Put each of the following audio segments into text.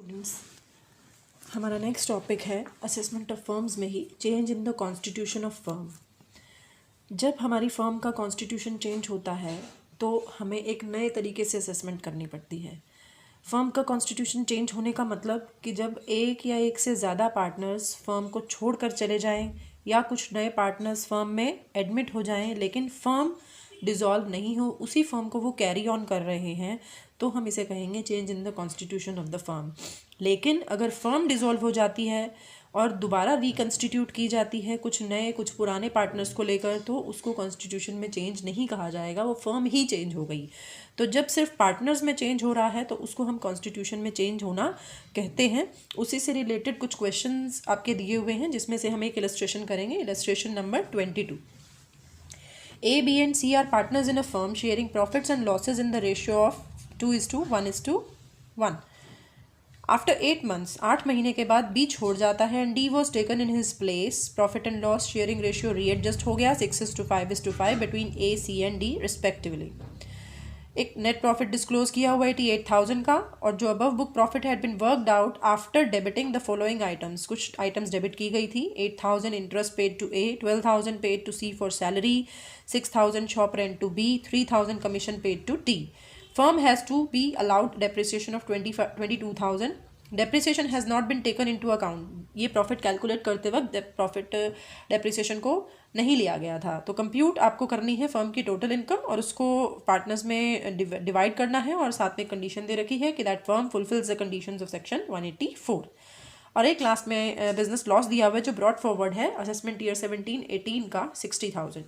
Students, हमारा next topic है assessment of firms में ही change in the constitution of firm. जब हमारी फर्म का कॉन्स्टिट्यूशन चेंज होता है तो हमें एक नए तरीके से असेसमेंट करनी पड़ती है। फर्म का कॉन्स्टिट्यूशन चेंज होने का मतलब कि जब एक या एक से ज़्यादा पार्टनर्स फर्म को छोड़कर चले जाएं या कुछ नए पार्टनर्स फर्म में एडमिट हो जाएं लेकिन फर्म डिज़ोल्व नहीं हो, उसी फर्म को वो कैरी ऑन कर रहे हैं, तो हम इसे कहेंगे change in the constitution of the firm. लेकिन अगर फर्म डिज़ोल्व हो जाती है और दोबारा रिकन्स्टिट्यूट की जाती है कुछ नए कुछ पुराने पार्टनर्स को लेकर, तो उसको कॉन्स्टिट्यूशन में चेंज नहीं कहा जाएगा, वो फर्म ही चेंज हो गई। तो जब सिर्फ पार्टनर्स में चेंज हो रहा है तो उसको हम कॉन्स्टिट्यूशन में चेंज होना कहते हैं। उसी से रिलेटेड कुछ क्वेश्चंस आपके दिए हुए हैं जिसमें से हम एक इलस्ट्रेशन करेंगे। Illustration number 22। A, B and C are partners in a firm sharing profits and losses in the ratio of 2:1:1. After 8 months, 8 महीने के बाद B छोड़ जाता है and D was taken in his place. Profit and loss sharing ratio readjust हो गया 6:5:5 between A, C and D respectively. एक net profit disclose किया हुआ 88,000 का, और जो above book profit had been worked out after debiting the following items. कुछ items debit की गई थी। 8,000 interest paid to A, 12,000 paid to C for salary, 6,000 shop rent to B, 3,000 commission paid to D. Firm has to be allowed depreciation of 22,000। Depreciation has not been taken into account. ये profit calculate करते वक्त profit depreciation को नहीं लिया गया था। तो compute आपको करनी है फर्म की टोटल इनकम और उसको पार्टनर्स में डिवाइड करना है, और साथ में कंडीशन दे रखी है कि that firm fulfils the conditions of section 184। और एक लास्ट में बिजनेस लॉस दिया हुआ है जो ब्रॉट फॉरवर्ड है असेसमेंट ईयर 17-18 का 60,000।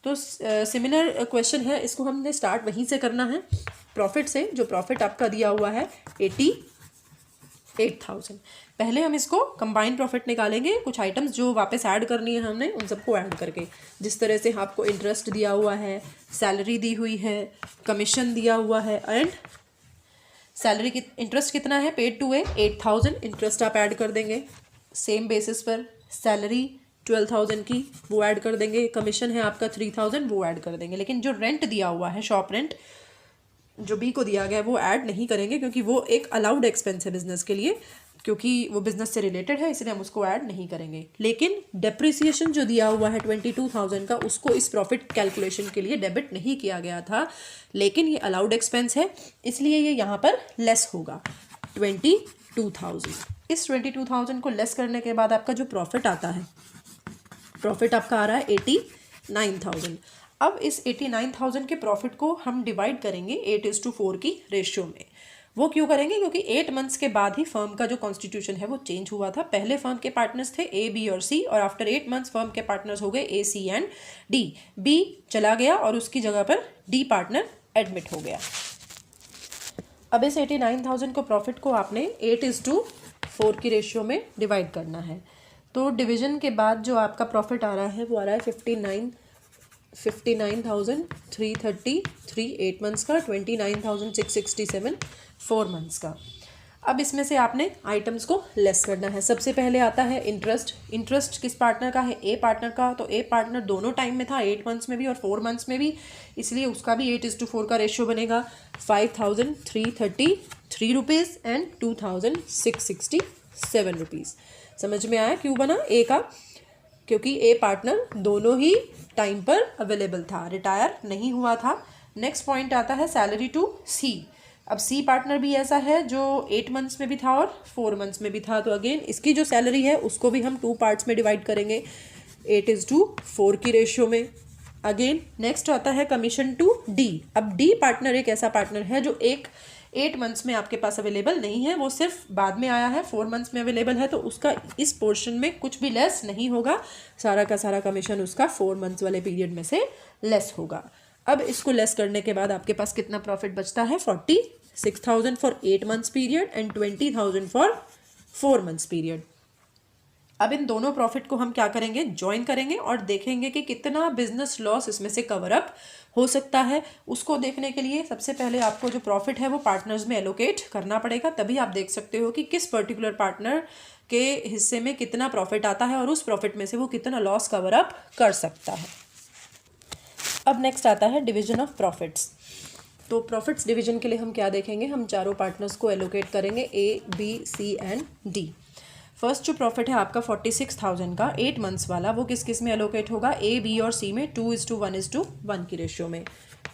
तो सिमिलर क्वेश्चन है, इसको हमने स्टार्ट वहीं से करना है, प्रॉफिट से। जो प्रॉफिट आपका दिया हुआ है 88,000। पहले हम इसको कंबाइंड प्रॉफिट निकालेंगे, कुछ आइटम्स जो वापस ऐड करनी है हमने उन सबको ऐड करके। जिस तरह से आपको इंटरेस्ट दिया हुआ है, सैलरी दी हुई है, कमीशन दिया हुआ है, एंड सैलरी की इंटरेस्ट कितना है पेड टू ए 8,000, इंटरेस्ट आप ऐड कर देंगे सेम बेसिस पर। सैलरी 12,000 की वो ऐड कर देंगे, कमीशन है आपका 3,000 वो ऐड कर देंगे। लेकिन जो रेंट दिया हुआ है शॉप रेंट जो बी को दिया गया है वो ऐड नहीं करेंगे, क्योंकि वो एक अलाउड एक्सपेंस है बिजनेस के लिए, क्योंकि वो बिजनेस से रिलेटेड है, इसलिए हम उसको ऐड नहीं करेंगे। लेकिन डेप्रिसिएशन जो दिया हुआ है 22,000 का, उसको इस प्रॉफिट कैलकुलेशन के लिए डेबिट नहीं किया गया था, लेकिन ये अलाउड एक्सपेंस है इसलिए ये यहाँ पर लेस होगा 22,000। इस 22,000 को लेस करने के बाद आपका जो प्रॉफिट आता है, प्रॉफिट आपका आ रहा है 89,000। अब इस 89,000 के प्रॉफिट को हम डिवाइड करेंगे 8:4 की रेशियो में। वो क्यों करेंगे? क्योंकि 8 मंथ्स के बाद ही फर्म का जो कॉन्स्टिट्यूशन है वो चेंज हुआ था। पहले फर्म के पार्टनर्स थे ए, बी और सी, और आफ्टर 8 मंथ्स फर्म के पार्टनर्स हो गए ए, सी एंड डी। बी चला गया और उसकी जगह पर डी पार्टनर एडमिट हो गया। अब इस 89,000 को प्रॉफिट को आपने 8:4 की रेशियो में डिवाइड करना है। तो डिवीजन के बाद जो आपका प्रॉफिट आ रहा है वो आ रहा है 59,333 8 मंथ्स का, 29,667 4 मंथ्स का। अब इसमें से आपने आइटम्स को लेस करना है। सबसे पहले आता है इंटरेस्ट। इंटरेस्ट किस पार्टनर का है? ए पार्टनर का। तो ए पार्टनर दोनों टाइम में था, 8 मंथ्स में भी और 4 मंथ्स में भी, इसलिए उसका भी 8:4 का रेशियो बनेगा। 5,333 रुपीज़ एंड 2,667 रुपीज़। समझ में आया क्यों बना ए का? क्योंकि ए पार्टनर दोनों ही टाइम पर अवेलेबल था, रिटायर नहीं हुआ था। नेक्स्ट पॉइंट आता है सैलरी टू सी। अब सी पार्टनर भी ऐसा है जो 8 मंथ्स में भी था और 4 मंथ्स में भी था, तो अगेन इसकी जो सैलरी है उसको भी हम 2 पार्ट्स में डिवाइड करेंगे 8:4 की रेशियो में। अगेन नेक्स्ट आता है कमीशन टू डी। अब डी पार्टनर एक ऐसा पार्टनर है जो 8 मंथ्स में आपके पास अवेलेबल नहीं है, वो सिर्फ बाद में आया है, 4 मंथ्स में अवेलेबल है, तो उसका इस पोर्शन में कुछ भी लेस नहीं होगा। सारा का सारा कमीशन उसका 4 मंथ्स वाले पीरियड में से लेस होगा। अब इसको लेस करने के बाद आपके पास कितना प्रॉफिट बचता है? 46,000 for 8 months period and 20,000 for 4 months period. अब इन दोनों प्रॉफिट को हम क्या करेंगे? ज्वाइन करेंगे और देखेंगे कि कितना बिजनेस लॉस इसमें से कवर अप हो सकता है। उसको देखने के लिए सबसे पहले आपको जो प्रॉफिट है वो पार्टनर्स में एलोकेट करना पड़ेगा, तभी आप देख सकते हो कि किस पर्टिकुलर पार्टनर के हिस्से में कितना प्रॉफिट आता है और उस प्रॉफिट में से वो कितना लॉस कवर अप कर सकता है। अब नेक्स्ट आता है डिवीजन ऑफ प्रॉफिट्स। तो प्रॉफिट्स डिवीजन के लिए हम क्या देखेंगे, हम चारों पार्टनर्स को एलोकेट करेंगे A, B, C and D। First जो प्रॉफिट है आपका 46,000 का 8 मंथ्स वाला, वो किस किस में एलोकेट होगा, A, B और C में 2:1:1 की रेशियो में।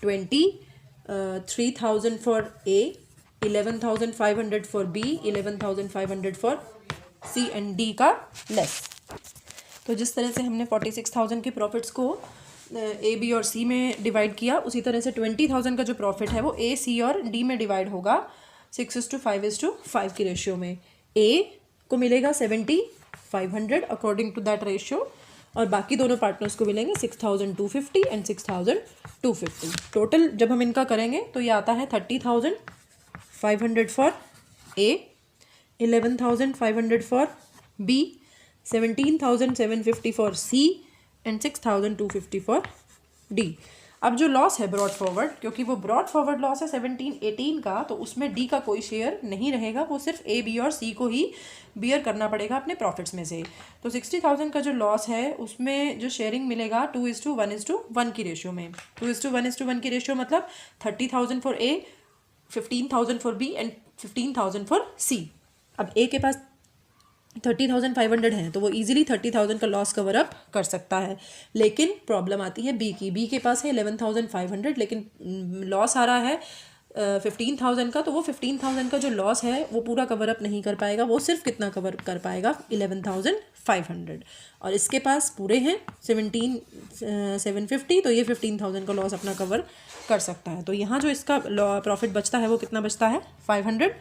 23,000 for A, 11,500 for B, 11,500 for C and D का लेस। तो जिस तरह से हमने 46,000 के प्रॉफिट्स को A, B और C में डिवाइड किया, उसी तरह से 20,000 का जो प्रॉफिट है वो A, C और D में डिवाइड होगा 6:5:5 की रेशियो में। A को मिलेगा 70,500 अकॉर्डिंग टू दैट रेशियो, और बाकी दोनों पार्टनर्स को मिलेंगे 6,250 एंड 6,250। टोटल जब हम इनका करेंगे तो ये आता है 30,500 for A, 11,500 for B, 17,750 for C and 6,250 for D। अब जो लॉस है ब्रॉड फॉरवर्ड, क्योंकि वो ब्रॉड फॉरवर्ड लॉस है 17-18 का, तो उसमें D का कोई शेयर नहीं रहेगा, वो सिर्फ A, B और C को ही बियर करना पड़ेगा अपने प्रॉफिट्स में से। तो 60,000 का जो लॉस है उसमें जो शेयरिंग मिलेगा 2:1:1 की रेशियो में। 2:1:1 की रेशियो मतलब 30,000 for A, 15,000 for B and 15,000 for C। अब A के पास 30,500 है तो वो इजीली 30,000 का लॉस कवर अप कर सकता है, लेकिन प्रॉब्लम आती है B की। B के पास है 11,500 लेकिन लॉस आ रहा है 15,000 का, तो वो 15,000 का जो लॉस है वो पूरा कवर अप नहीं कर पाएगा, वो सिर्फ कितना कवर कर पाएगा 11,500, और इसके पास पूरे हैं 17,750, तो ये 15,000 का लॉस अपना कवर कर सकता है। तो यहाँ जो इसका प्रॉफिट बचता है वो कितना बचता है 500,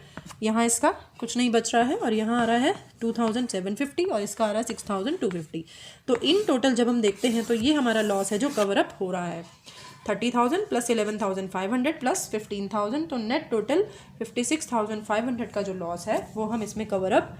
यहाँ इसका कुछ नहीं बच रहा है, और यहाँ आ रहा है 2,750 और इसका आ रहा है 6,250। तो इन टोटल जब हम देखते हैं तो ये हमारा लॉस है जो कवर अप हो रहा है 30,000 प्लस 11,500 प्लस 15,000, तो नेट टोटल 56,500 का जो लॉस है वो हम इसमें कवर अप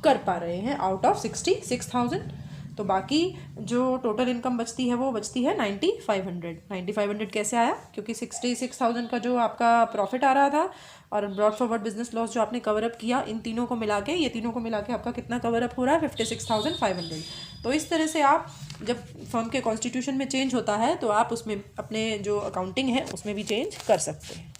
कर पा रहे हैं आउट ऑफ 66,000। तो बाकी जो टोटल इनकम बचती है वो बचती है 9,500। 9,500 कैसे आया, क्योंकि 66,000 का जो आपका प्रॉफिट आ रहा था और ब्रॉड फॉरवर्ड बिजनेस लॉस जो आपने कवर अप किया, इन तीनों को मिला के, ये तीनों को मिला के आपका कितना कवर अप हो रहा है 56,500। तो इस तरह से आप जब फर्म के कॉन्स्टिट्यूशन में चेंज होता है तो आप उसमें अपने जो अकाउंटिंग है उसमें भी चेंज कर सकते हैं।